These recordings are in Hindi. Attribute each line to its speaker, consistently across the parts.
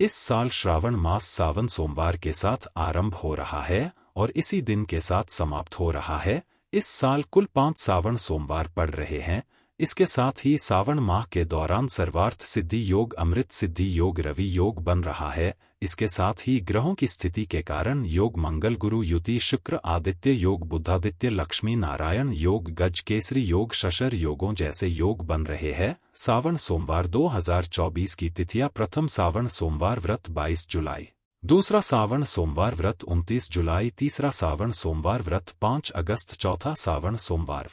Speaker 1: इस साल श्रावण मास सावन सोमवार के साथ आरंभ हो रहा है और इसी दिन के साथ समाप्त हो रहा है। इस साल कुल 5 सावन सोमवार पड़ रहे हैं। इसके साथ ही सावन माह के दौरान सर्वार्थ सिद्धि योग, अमृत सिद्धि योग, रवि योग बन रहा है। इसके साथ ही ग्रहों की स्थिति के कारण योग मंगल गुरु युति, शुक्र आदित्य योग, बुधादित्य लक्ष्मी नारायण योग, गज केसरी योग, शशर योगों जैसे योग बन रहे हैं। सावन सोमवार 2024 की तिथियां: प्रथम सावन सोमवार व्रत 22 जुलाई, दूसरा सावन सोमवार व्रत 29 जुलाई, तीसरा सावन सोमवार व्रत 5 अगस्त, चौथा सावन सोमवार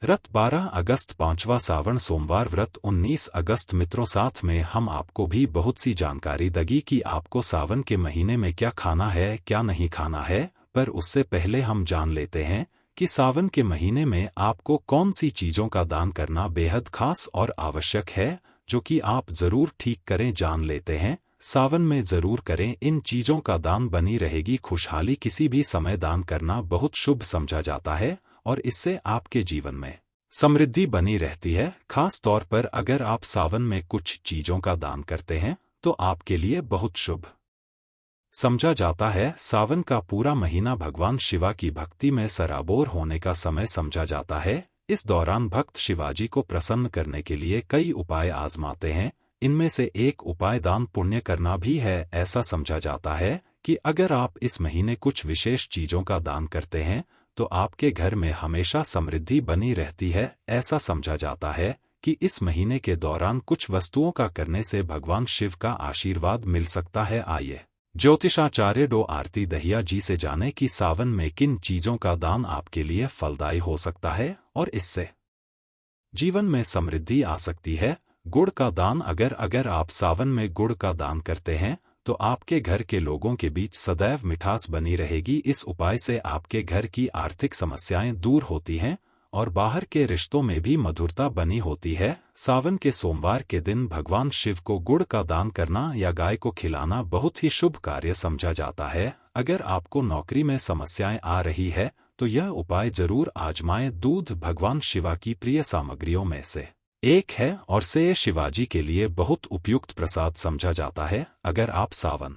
Speaker 1: व्रत 12 अगस्त, पांचवा सावन सोमवार व्रत 19 अगस्त। मित्रों, साथ में हम आपको भी बहुत सी जानकारी देंगे कि आपको सावन के महीने में क्या खाना है, क्या नहीं खाना है। पर उससे पहले हम जान लेते हैं कि सावन के महीने में आपको कौन सी चीजों का दान करना बेहद खास और आवश्यक है, जो कि आप जरूर ठीक करें। जान लेते हैं, सावन में जरूर करें इन चीजों का दान, बनी रहेगी खुशहाली। किसी भी समय दान करना बहुत शुभ समझा जाता है और इससे आपके जीवन में समृद्धि बनी रहती है। खास तौर पर अगर आप सावन में कुछ चीजों का दान करते हैं तो आपके लिए बहुत शुभ समझा जाता है। सावन का पूरा महीना भगवान शिवा की भक्ति में सराबोर होने का समय समझा जाता है। इस दौरान भक्त शिवाजी को प्रसन्न करने के लिए कई उपाय आजमाते हैं। इनमें से एक उपाय दान पुण्य करना भी है। ऐसा समझा जाता है कि अगर आप इस महीने कुछ विशेष चीजों का दान करते हैं तो आपके घर में हमेशा समृद्धि बनी रहती है। ऐसा समझा जाता है कि इस महीने के दौरान कुछ वस्तुओं का करने से भगवान शिव का आशीर्वाद मिल सकता है। आइए ज्योतिषाचार्य डॉ आरती दहिया जी से जाने कि सावन में किन चीजों का दान आपके लिए फलदायी हो सकता है और इससे जीवन में समृद्धि आ सकती है। गुड़ का दान। अगर आप सावन में गुड़ का दान करते हैं तो आपके घर के लोगों के बीच सदैव मिठास बनी रहेगी। इस उपाय से आपके घर की आर्थिक समस्याएं दूर होती हैं और बाहर के रिश्तों में भी मधुरता बनी होती है। सावन के सोमवार के दिन भगवान शिव को गुड़ का दान करना या गाय को खिलाना बहुत ही शुभ कार्य समझा जाता है। अगर आपको नौकरी में समस्याएं आ रही है तो यह उपाय जरूर आजमाएं। दूध भगवान शिवा की प्रिय सामग्रियों में से एक है और से शिवाजी के लिए बहुत उपयुक्त प्रसाद समझा जाता है। अगर आप सावन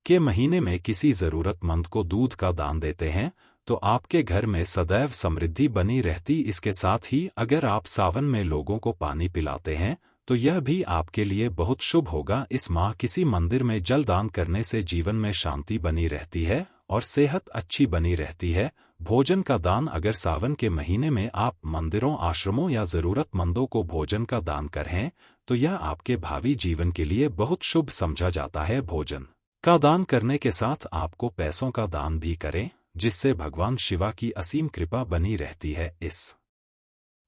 Speaker 1: के महीने में किसी जरूरतमंद को दूध का दान देते हैं तो आपके घर में सदैव समृद्धि बनी रहती। इसके साथ ही अगर आप सावन में लोगों को पानी पिलाते हैं तो यह भी आपके लिए बहुत शुभ होगा। इस माह किसी मंदिर में जल दान करने से जीवन में शांति बनी रहती है और सेहत अच्छी बनी रहती है। भोजन का दान। अगर सावन के महीने में आप मंदिरों, आश्रमों या जरूरतमंदों को भोजन का दान करें तो यह आपके भावी जीवन के लिए बहुत शुभ समझा जाता है। भोजन का दान करने के साथ आपको पैसों का दान भी करें, जिससे भगवान शिवा की असीम कृपा बनी रहती है। इस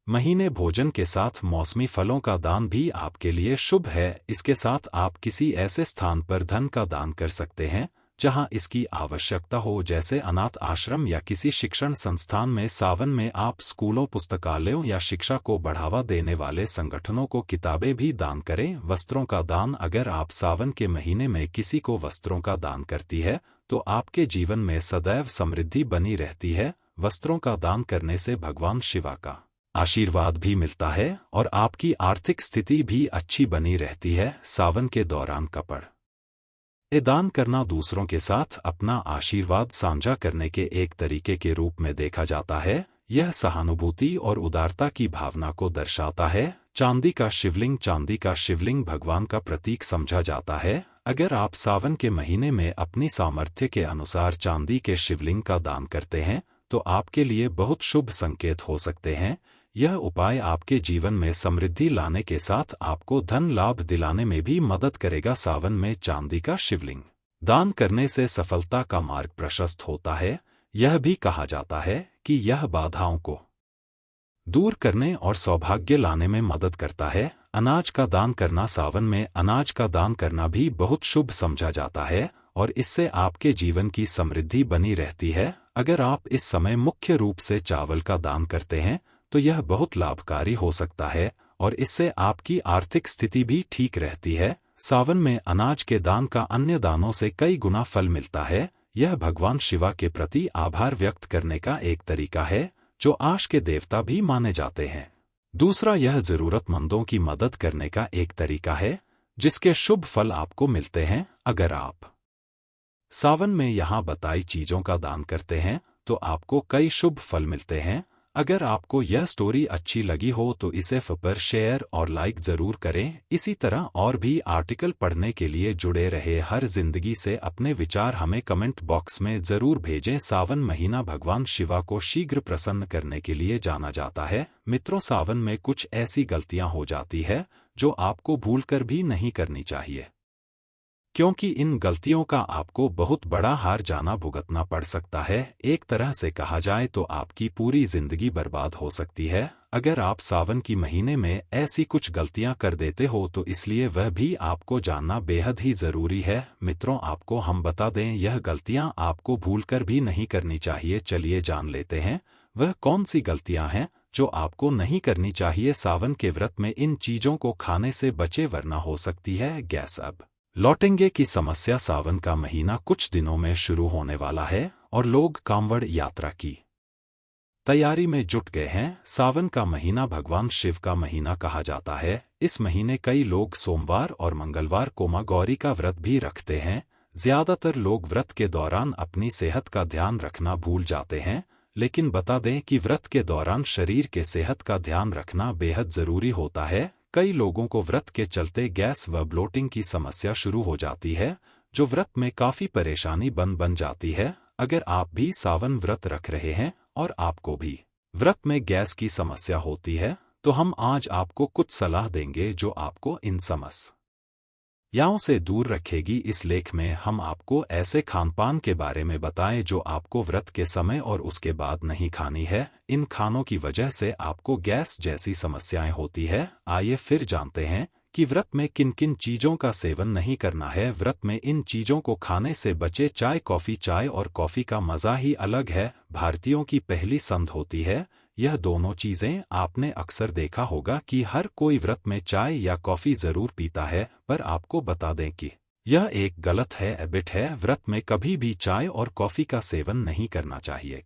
Speaker 1: महीने भोजन के साथ मौसमी फलों का दान भी आपके लिए शुभ है। इसके साथ आप किसी ऐसे स्थान पर धन का दान कर सकते हैं जहां इसकी आवश्यकता हो, जैसे अनाथ आश्रम या किसी शिक्षण संस्थान में। सावन में आप स्कूलों, पुस्तकालयों या शिक्षा को बढ़ावा देने वाले संगठनों को किताबें भी दान करें। वस्त्रों का दान। अगर आप सावन के महीने में किसी को वस्त्रों का दान करती है तो आपके जीवन में सदैव समृद्धि बनी रहती है। वस्त्रों का दान करने से भगवान शिवा का आशीर्वाद भी मिलता है और आपकी आर्थिक स्थिति भी अच्छी बनी रहती है। सावन के दौरान कपड़े दान करना दूसरों के साथ अपना आशीर्वाद साझा करने के एक तरीके के रूप में देखा जाता है। यह सहानुभूति और उदारता की भावना को दर्शाता है। चांदी का शिवलिंग। चांदी का शिवलिंग भगवान का प्रतीक समझा जाता है। अगर आप सावन के महीने में अपनी सामर्थ्य के अनुसार चांदी के शिवलिंग का दान करते हैं तो आपके लिए बहुत शुभ संकेत हो सकते हैं। यह उपाय आपके जीवन में समृद्धि लाने के साथ आपको धन लाभ दिलाने में भी मदद करेगा। सावन में चांदी का शिवलिंग दान करने से सफलता का मार्ग प्रशस्त होता है। यह भी कहा जाता है कि यह बाधाओं को दूर करने और सौभाग्य लाने में मदद करता है। अनाज का दान करना। सावन में अनाज का दान करना भी बहुत शुभ समझा जाता है और इससे आपके जीवन की समृद्धि बनी रहती है। अगर आप इस समय मुख्य रूप से चावल का दान करते हैं तो यह बहुत लाभकारी हो सकता है और इससे आपकी आर्थिक स्थिति भी ठीक रहती है। सावन में अनाज के दान का अन्य दानों से कई गुना फल मिलता है। यह भगवान शिवा के प्रति आभार व्यक्त करने का एक तरीका है, जो आश के देवता भी माने जाते हैं। दूसरा, यह जरूरतमंदों की मदद करने का एक तरीका है। जिसके शुभ फल आपको मिलते हैं। अगर आप सावन में यहाँ बताई चीजों का दान करते हैं तो आपको कई शुभ फल मिलते हैं। अगर आपको यह स्टोरी अच्छी लगी हो तो इसे पर शेयर और लाइक जरूर करें। इसी तरह और भी आर्टिकल पढ़ने के लिए जुड़े रहे। हर जिंदगी से अपने विचार हमें कमेंट बॉक्स में जरूर भेजें। सावन महीना भगवान शिवा को शीघ्र प्रसन्न करने के लिए जाना जाता है। मित्रों, सावन में कुछ ऐसी गलतियां हो जाती है जो आपको भूलकर भी नहीं करनी चाहिए, क्योंकि इन गलतियों का आपको बहुत बड़ा हार जाना भुगतना पड़ सकता है। एक तरह से कहा जाए तो आपकी पूरी जिंदगी बर्बाद हो सकती है। अगर आप सावन की महीने में ऐसी कुछ गलतियां कर देते हो तो इसलिए वह भी आपको जानना बेहद ही जरूरी है। मित्रों, आपको हम बता दें, यह गलतियां आपको भूलकर भी नहीं करनी चाहिए। चलिए जान लेते हैं वह कौन सी गलतियां हैं जो आपको नहीं करनी चाहिए। सावन के व्रत में इन चीजों को खाने से बचे, वरना हो सकती है गैस अब लौटेंगे की समस्या। सावन का महीना कुछ दिनों में शुरू होने वाला है और लोग कांवड़ यात्रा की तैयारी में जुट गए हैं। सावन का महीना भगवान शिव का महीना कहा जाता है। इस महीने कई लोग सोमवार और मंगलवार को मां गौरी का व्रत भी रखते हैं। ज्यादातर लोग व्रत के दौरान अपनी सेहत का ध्यान रखना भूल जाते हैं, लेकिन बता दें कि व्रत के दौरान शरीर के सेहत का ध्यान रखना बेहद जरूरी होता है। कई लोगों को व्रत के चलते गैस व ब्लोटिंग की समस्या शुरू हो जाती है, जो व्रत में काफी परेशानी बन जाती है। अगर आप भी सावन व्रत रख रहे हैं और आपको भी व्रत में गैस की समस्या होती है तो हम आज आपको कुछ सलाह देंगे जो आपको इन समस्याओं से दूर रखेगी। इस लेख में हम आपको ऐसे खानपान के बारे में बताएं जो आपको व्रत के समय और उसके बाद नहीं खानी है। इन खानों की वजह से आपको गैस जैसी समस्याएं होती है। आइए फिर जानते हैं कि व्रत में किन किन चीजों का सेवन नहीं करना है। व्रत में इन चीजों को खाने से बचे। चाय और कॉफी का मजा ही अलग है। भारतीयों की पहली संध होती है यह दोनों चीजें। आपने अक्सर देखा होगा कि हर कोई व्रत में चाय या कॉफी जरूर पीता है, पर आपको बता दें कि यह एक गलत हैबिट है। व्रत में कभी भी चाय और कॉफी का सेवन नहीं करना चाहिए,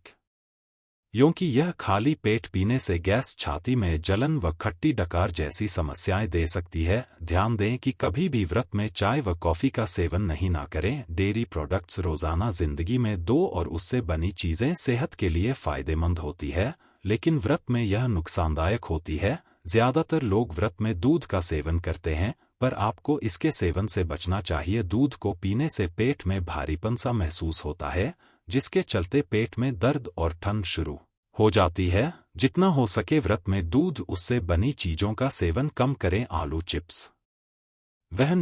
Speaker 1: क्योंकि यह खाली पेट पीने से गैस, छाती में जलन व खट्टी डकार जैसी समस्याएं दे सकती है। ध्यान दें कि कभी भी व्रत में चाय व कॉफी का सेवन नहीं ना करें। डेयरी प्रोडक्ट्स रोजाना जिंदगी में 2 और उससे बनी चीजें सेहत के लिए फायदेमंद होती है, लेकिन व्रत में यह नुकसानदायक होती है। ज्यादातर लोग व्रत में दूध का सेवन करते हैं, पर आपको इसके सेवन से बचना चाहिए। दूध को पीने से पेट में भारीपन सा महसूस होता है, जिसके चलते पेट में दर्द और ठंड शुरू हो जाती है। जितना हो सके व्रत में दूध उससे बनी चीजों का सेवन कम करें। आलू चिप्स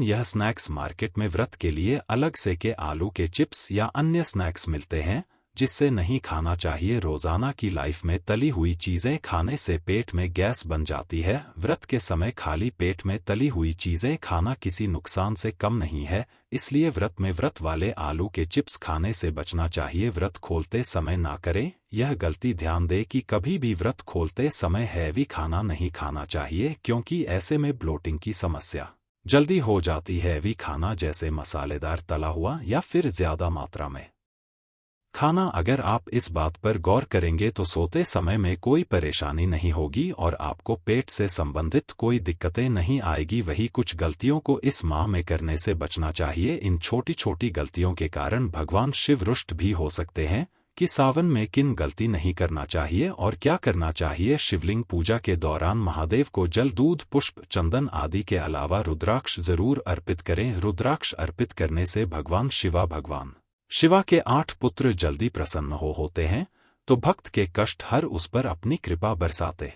Speaker 1: यह स्नैक्स मार्केट में व्रत के लिए अलग से के आलू के चिप्स या अन्य स्नैक्स मिलते हैं, जिससे नहीं खाना चाहिए। रोजाना की लाइफ में तली हुई चीजें खाने से पेट में गैस बन जाती है। व्रत के समय खाली पेट में तली हुई चीजें खाना किसी नुकसान से कम नहीं है, इसलिए व्रत में व्रत वाले आलू के चिप्स खाने से बचना चाहिए। व्रत खोलते समय ना करें यह गलती। ध्यान दें कि कभी भी व्रत खोलते समय हैवी खाना नहीं खाना चाहिए, क्योंकि ऐसे में ब्लोटिंग की समस्या जल्दी हो जाती है। हैवी खाना जैसे मसालेदार तला हुआ या फिर ज्यादा मात्रा में खाना, अगर आप इस बात पर गौर करेंगे तो सोते समय में कोई परेशानी नहीं होगी और आपको पेट से संबंधित कोई दिक्कतें नहीं आएगी। वही कुछ गलतियों को इस माह में करने से बचना चाहिए। इन छोटी छोटी गलतियों के कारण भगवान शिव रुष्ट भी हो सकते हैं। कि सावन में किन गलती नहीं करना चाहिए और क्या करना चाहिए। शिवलिंग पूजा के दौरान महादेव को जल, दूध, पुष्प, चंदन आदि के अलावा रुद्राक्ष जरूर अर्पित करें। रुद्राक्ष अर्पित करने से भगवान शिवा के 8 पुत्र जल्दी प्रसन्न होते हैं, तो भक्त के कष्ट हर उस पर अपनी कृपा बरसाते।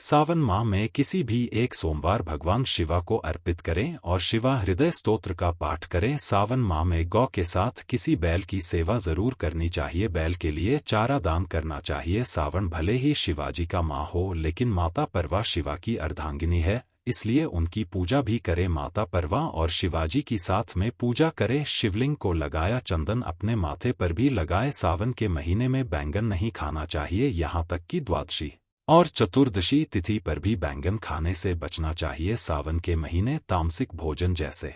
Speaker 1: सावन माह में किसी भी एक सोमवार भगवान शिवा को अर्पित करें और शिवा हृदय स्तोत्र का पाठ करें। सावन माह में गौ के साथ किसी बैल की सेवा जरूर करनी चाहिए। बैल के लिए चारा दान करना चाहिए। सावन भले ही शिवाजी का माह हो, लेकिन माता परवा शिवा की अर्धांगिनी है, इसलिए उनकी पूजा भी करें। माता परवा और शिवाजी की साथ में पूजा करें। शिवलिंग को लगाया चंदन अपने माथे पर भी लगाए। सावन के महीने में बैंगन नहीं खाना चाहिए, यहाँ तक कि द्वादशी और चतुर्दशी तिथि पर भी बैंगन खाने से बचना चाहिए। सावन के महीने तामसिक भोजन जैसे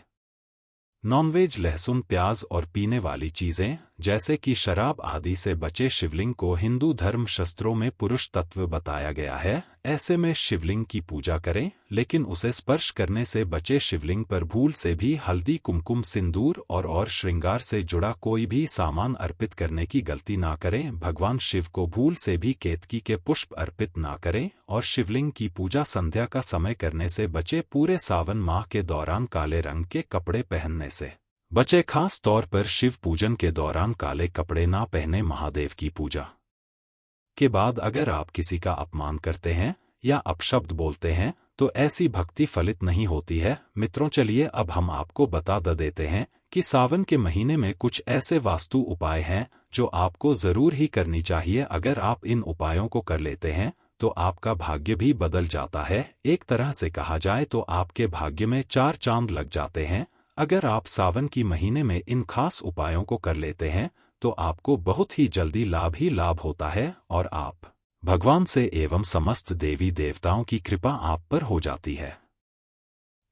Speaker 1: नॉनवेज, लहसुन, प्याज और पीने वाली चीजें जैसे कि शराब आदि से बचे। शिवलिंग को हिंदू धर्म शास्त्रों में पुरुष तत्व बताया गया है, ऐसे में शिवलिंग की पूजा करें, लेकिन उसे स्पर्श करने से बचे। शिवलिंग पर भूल से भी हल्दी, कुमकुम, सिंदूर और श्रृंगार से जुड़ा कोई भी सामान अर्पित करने की गलती ना करें। भगवान शिव को भूल से भी केतकी के पुष्प अर्पित ना करें और शिवलिंग की पूजा संध्या का समय करने से बचे। पूरे सावन माह के दौरान काले रंग के कपड़े पहनने से बचे। खास तौर पर शिव पूजन के दौरान काले कपड़े ना पहने। महादेव की पूजा के बाद अगर आप किसी का अपमान करते हैं या अपशब्द बोलते हैं तो ऐसी भक्ति फलित नहीं होती है। मित्रों, चलिए अब हम आपको बता देते हैं कि सावन के महीने में कुछ ऐसे वास्तु उपाय हैं जो आपको जरूर ही करनी चाहिए। अगर आप इन उपायों को कर लेते हैं तो आपका भाग्य भी बदल जाता है। एक तरह से कहा जाए तो आपके भाग्य में 4 चांद लग जाते हैं। अगर आप सावन की महीने में इन खास उपायों को कर लेते हैं तो आपको बहुत ही जल्दी लाभ ही लाभ होता है और आप भगवान से एवं समस्त देवी देवताओं की कृपा आप पर हो जाती है।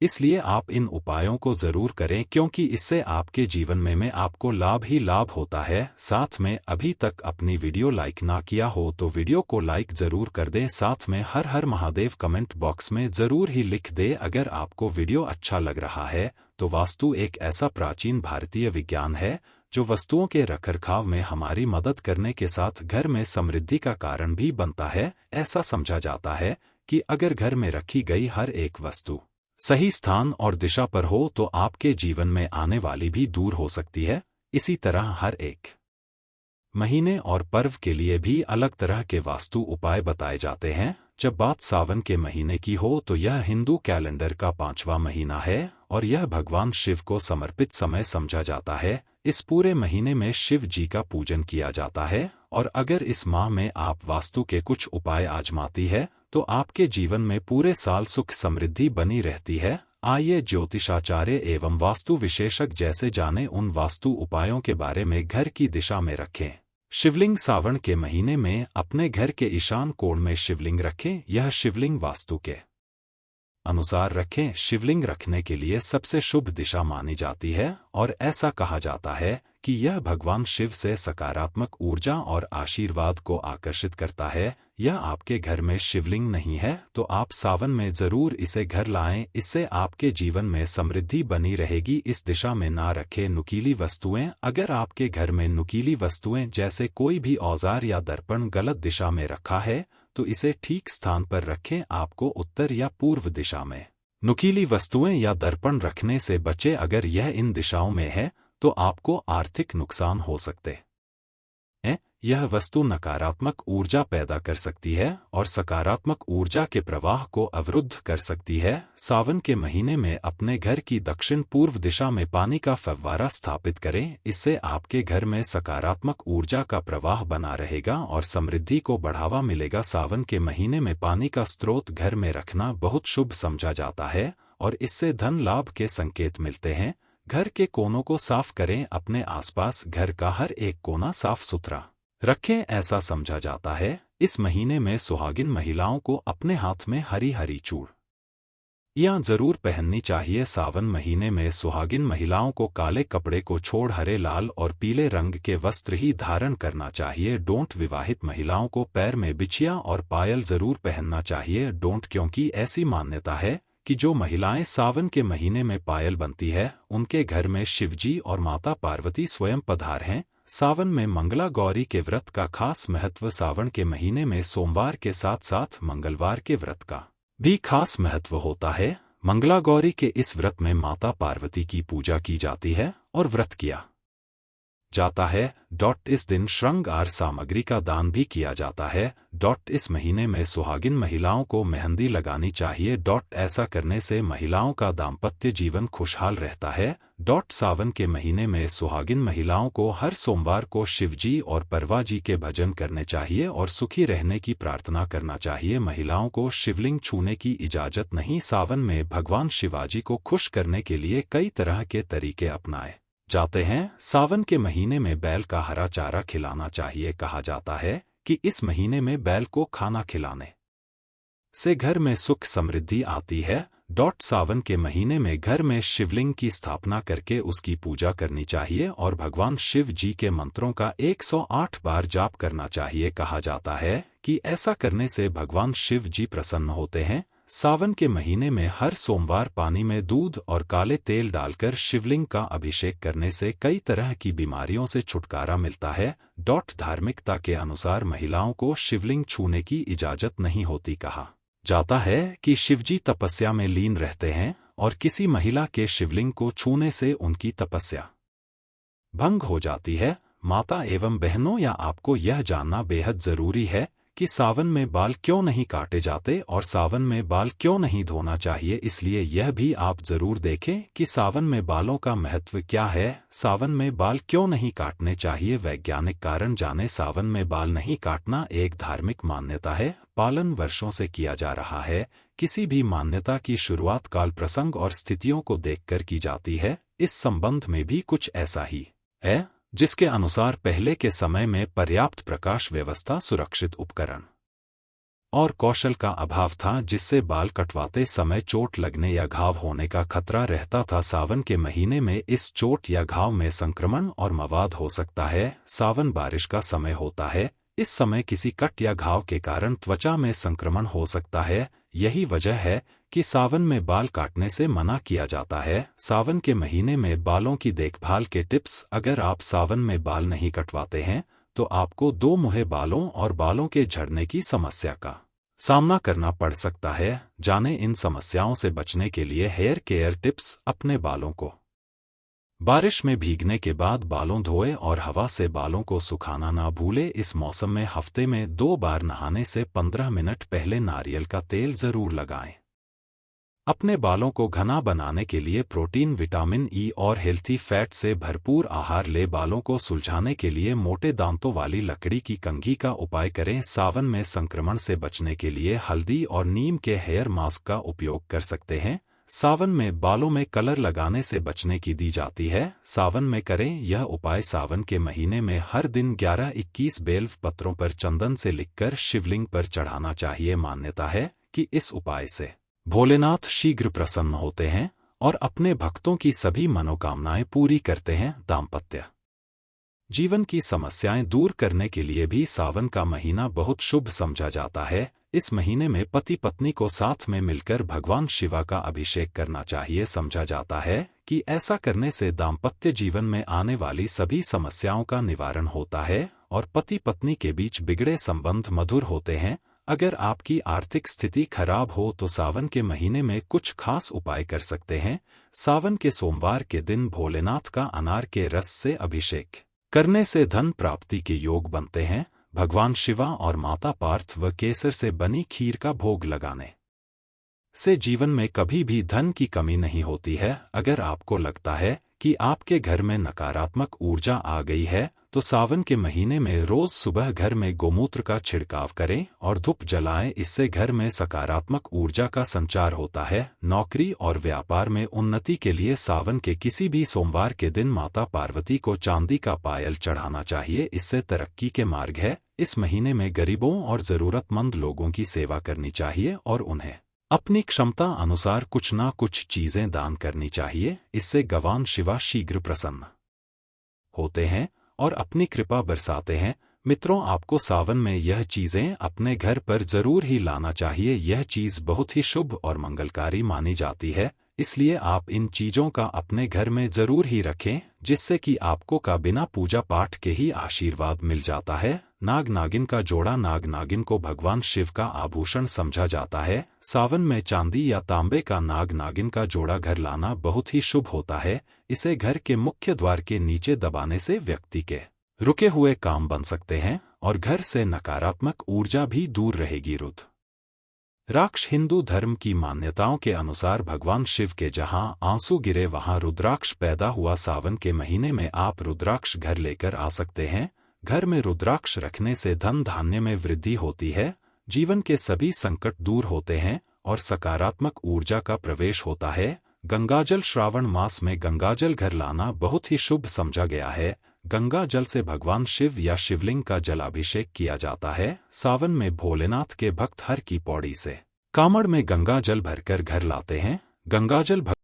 Speaker 1: इसलिए आप इन उपायों को जरूर करें, क्योंकि इससे आपके जीवन में आपको लाभ ही लाभ होता है। साथ में अभी तक अपनी वीडियो लाइक ना किया हो तो वीडियो को लाइक जरूर कर दें। साथ में हर हर महादेव कमेंट बॉक्स में जरूर ही लिख दे। अगर आपको वीडियो अच्छा लग रहा है तो वास्तु एक ऐसा प्राचीन भारतीय विज्ञान है जो वस्तुओं के रखरखाव में हमारी मदद करने के साथ घर में समृद्धि का कारण भी बनता है। ऐसा समझा जाता है कि अगर घर में रखी गई हर एक वस्तु सही स्थान और दिशा पर हो तो आपके जीवन में आने वाली भी दूर हो सकती है। इसी तरह हर एक महीने और पर्व के लिए भी अलग तरह के वास्तु उपाय बताए जाते हैं। जब बात सावन के महीने की हो तो यह हिंदू कैलेंडर का 5वां महीना है और यह भगवान शिव को समर्पित समय समझा जाता है। इस पूरे महीने में शिव जी का पूजन किया जाता है और अगर इस माह में आप वास्तु के कुछ उपाय आजमाती है तो आपके जीवन में पूरे साल सुख समृद्धि बनी रहती है। आइए ज्योतिषाचार्य एवं वास्तु विशेषज्ञ जैसे जाने उन वास्तु उपायों के बारे में। घर की दिशा में रखें शिवलिंग। सावन के महीने में अपने घर के ईशान कोण में शिवलिंग रखें। यह शिवलिंग वास्तु के अनुसार रखें। शिवलिंग रखने के लिए सबसे शुभ दिशा मानी जाती है और ऐसा कहा जाता है कि यह भगवान शिव से सकारात्मक ऊर्जा और आशीर्वाद को आकर्षित करता है। यह आपके घर में शिवलिंग नहीं है तो आप सावन में जरूर इसे घर लाएं। इससे आपके जीवन में समृद्धि बनी रहेगी। इस दिशा में ना रखें नुकीली वस्तुएं। अगर आपके घर में नुकीली वस्तुएं जैसे कोई भी औजार या दर्पण गलत दिशा में रखा है तो इसे ठीक स्थान पर रखें। आपको उत्तर या पूर्व दिशा में नुकीली वस्तुएं या दर्पण रखने से बचे। अगर यह इन दिशाओं में है तो आपको आर्थिक नुकसान हो सकते हैं। यह वस्तु नकारात्मक ऊर्जा पैदा कर सकती है और सकारात्मक ऊर्जा के प्रवाह को अवरुद्ध कर सकती है। सावन के महीने में अपने घर की दक्षिण पूर्व दिशा में पानी का फव्वारा स्थापित करें। इससे आपके घर में सकारात्मक ऊर्जा का प्रवाह बना रहेगा और समृद्धि को बढ़ावा मिलेगा। सावन के महीने में पानी का स्रोत घर में रखना बहुत शुभ समझा जाता है और इससे धन लाभ के संकेत मिलते हैं। घर के कोनों को साफ करें। अपने आसपास घर का हर एक कोना साफ सुथरा रखें। ऐसा समझा जाता है इस महीने में सुहागिन महिलाओं को अपने हाथ में हरी हरी चूड़ियां जरूर पहननी चाहिए। सावन महीने में सुहागिन महिलाओं को काले कपड़े को छोड़ हरे, लाल और पीले रंग के वस्त्र ही धारण करना चाहिए। डोंट विवाहित महिलाओं को पैर में बिछिया और पायल जरूर पहनना चाहिए। डोंट, क्योंकि ऐसी मान्यता है कि जो महिलाएं सावन के महीने में पायल बनती है उनके घर में शिवजी और माता पार्वती स्वयं पधार हैं। सावन में मंगला गौरी के व्रत का खास महत्व। सावन के महीने में सोमवार के साथ साथ मंगलवार के व्रत का भी खास महत्व होता है। मंगला गौरी के इस व्रत में माता पार्वती की पूजा की जाती है और व्रत किया जाता है। इस दिन श्रृंगार सामग्री का दान भी किया जाता है। इस महीने में सुहागिन महिलाओं को मेहंदी लगानी चाहिए। ऐसा करने से महिलाओं का दाम्पत्य जीवन खुशहाल रहता है। सावन के महीने में सुहागिन महिलाओं को हर सोमवार को शिवजी और परवा जी के भजन करने चाहिए और सुखी रहने की प्रार्थना करना चाहिए। महिलाओं को शिवलिंग छूने की इजाजत नहीं। सावन में भगवान शिवाजी को खुश करने के लिए कई तरह के तरीके अपनाए जाते हैं। सावन के महीने में बैल का हरा चारा खिलाना चाहिए। कहा जाता है कि इस महीने में बैल को खाना खिलाने से घर में सुख समृद्धि आती है। सावन के महीने में घर में शिवलिंग की स्थापना करके उसकी पूजा करनी चाहिए और भगवान शिव जी के मंत्रों का 108 बार जाप करना चाहिए। कहा जाता है कि कि ऐसा करने से भगवान शिव जी प्रसन्न होते हैं। सावन के महीने में हर सोमवार पानी में दूध और काले तेल डालकर शिवलिंग का अभिषेक करने से कई तरह की बीमारियों से छुटकारा मिलता है। धार्मिकता के अनुसार महिलाओं को शिवलिंग छूने की इजाजत नहीं होती। कहा जाता है कि शिवजी तपस्या में लीन रहते हैं और किसी महिला के शिवलिंग को छूने से उनकी तपस्या भंग हो जाती है। माता एवं बहनों, या आपको यह जानना बेहद जरूरी है कि सावन में बाल क्यों नहीं काटे जाते और सावन में बाल क्यों नहीं धोना चाहिए। इसलिए यह भी आप जरूर देखें कि सावन में बालों का महत्व क्या है। सावन में बाल क्यों नहीं काटने चाहिए, वैज्ञानिक कारण जाने। सावन में बाल नहीं काटना एक धार्मिक मान्यता है, पालन वर्षों से किया जा रहा है। किसी भी मान्यता की शुरुआत काल प्रसंग और स्थितियों को देखकर की जाती है। इस संबंध में भी कुछ ऐसा ही है, जिसके अनुसार पहले के समय में पर्याप्त प्रकाश व्यवस्था, सुरक्षित उपकरण और कौशल का अभाव था, जिससे बाल कटवाते समय चोट लगने या घाव होने का खतरा रहता था। सावन के महीने में इस चोट या घाव में संक्रमण और मवाद हो सकता है। सावन बारिश का समय होता है, इस समय किसी कट या घाव के कारण त्वचा में संक्रमण हो सकता है। यही वजह है कि सावन में बाल काटने से मना किया जाता है। सावन के महीने में बालों की देखभाल के टिप्स। अगर आप सावन में बाल नहीं कटवाते हैं तो आपको दो मुहे बालों और बालों के झड़ने की समस्या का सामना करना पड़ सकता है। जाने इन समस्याओं से बचने के लिए हेयर केयर टिप्स। अपने बालों को बारिश में भीगने के बाद बालों धोए और हवा से बालों को सुखाना ना भूले। इस मौसम में हफ्ते में 2 बार नहाने से 15 मिनट पहले नारियल का तेल जरूर लगाएं। अपने बालों को घना बनाने के लिए प्रोटीन, विटामिन ई और हेल्थी फैट से भरपूर आहार ले। बालों को सुलझाने के लिए मोटे दांतों वाली लकड़ी की कंघी का उपाय करें। सावन में संक्रमण से बचने के लिए हल्दी और नीम के हेयर मास्क का उपयोग कर सकते हैं। सावन में बालों में कलर लगाने से बचने की दी जाती है। सावन में करें यह उपाय। सावन के महीने में हर दिन 11-21 बेल पत्रों पर चंदन से लिखकर शिवलिंग पर चढ़ाना चाहिए। मान्यता है कि इस उपाय से भोलेनाथ शीघ्र प्रसन्न होते हैं और अपने भक्तों की सभी मनोकामनाएं पूरी करते हैं। दाम्पत्य जीवन की समस्याएं दूर करने के लिए भी सावन का महीना बहुत शुभ समझा जाता है। इस महीने में पति पत्नी को साथ में मिलकर भगवान शिवा का अभिषेक करना चाहिए। समझा जाता है कि ऐसा करने से दाम्पत्य जीवन में आने वाली सभी समस्याओं का निवारण होता है और पति पत्नी के बीच बिगड़े संबंध मधुर होते हैं। अगर आपकी आर्थिक स्थिति खराब हो तो सावन के महीने में कुछ खास उपाय कर सकते हैं। सावन के सोमवार के दिन भोलेनाथ का अनार के रस से अभिषेक करने से धन प्राप्ति के योग बनते हैं। भगवान शिवा और माता पार्थ व केसर से बनी खीर का भोग लगाने से जीवन में कभी भी धन की कमी नहीं होती है। अगर आपको लगता है कि आपके घर में नकारात्मक ऊर्जा आ गई है तो सावन के महीने में रोज सुबह घर में गोमूत्र का छिड़काव करें और धूप जलाएं। इससे घर में सकारात्मक ऊर्जा का संचार होता है। नौकरी और व्यापार में उन्नति के लिए सावन के किसी भी सोमवार के दिन माता पार्वती को चांदी का पायल चढ़ाना चाहिए। इससे तरक्की के मार्ग है। इस महीने में गरीबों और जरूरतमंद लोगों की सेवा करनी चाहिए और उन्हें अपनी क्षमता अनुसार कुछ ना कुछ चीजें दान करनी चाहिए। इससे भगवान शिवा शीघ्र प्रसन्न होते हैं और अपनी कृपा बरसाते हैं। मित्रों, आपको सावन में यह चीजें अपने घर पर जरूर ही लाना चाहिए। यह चीज बहुत ही शुभ और मंगलकारी मानी जाती है, इसलिए आप इन चीजों का अपने घर में जरूर ही रखें, जिससे कि आपको का बिना पूजा पाठ के ही आशीर्वाद मिल जाता है। नाग नागिन का जोड़ा। नाग नागिन को भगवान शिव का आभूषण समझा जाता है। सावन में चांदी या तांबे का नाग नागिन का जोड़ा घर लाना बहुत ही शुभ होता है। इसे घर के मुख्य द्वार के नीचे दबाने से व्यक्ति के रुके हुए काम बन सकते हैं और घर से नकारात्मक ऊर्जा भी दूर रहेगी। रुद्राक्ष हिंदू धर्म की मान्यताओं के अनुसार भगवान शिव के जहां आंसू गिरे वहां रुद्राक्ष पैदा हुआ। सावन के महीने में आप रुद्राक्ष घर लेकर आ सकते हैं। घर में रुद्राक्ष रखने से धन धान्य में वृद्धि होती है, जीवन के सभी संकट दूर होते हैं और सकारात्मक ऊर्जा का प्रवेश होता है। गंगाजल। श्रावण मास में गंगाजल घर लाना बहुत ही शुभ समझा गया है। गंगा जल से भगवान शिव या शिवलिंग का जलाभिषेक किया जाता है। सावन में भोलेनाथ के भक्त हर की पौड़ी से कामड़ में गंगा जल भरकर घर लाते हैं। गंगाजल